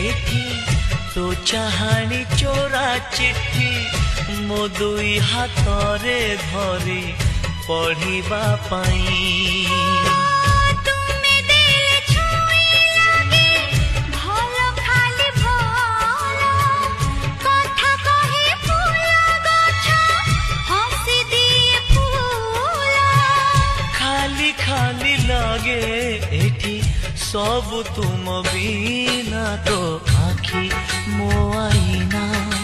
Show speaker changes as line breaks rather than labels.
एठी तो चाहानी चोरा चिट्ठी मो दुई हाथरे धरी पढ़िबा पाई। खाली लगे एठी सब तुम बिना तो आखी मो आईना।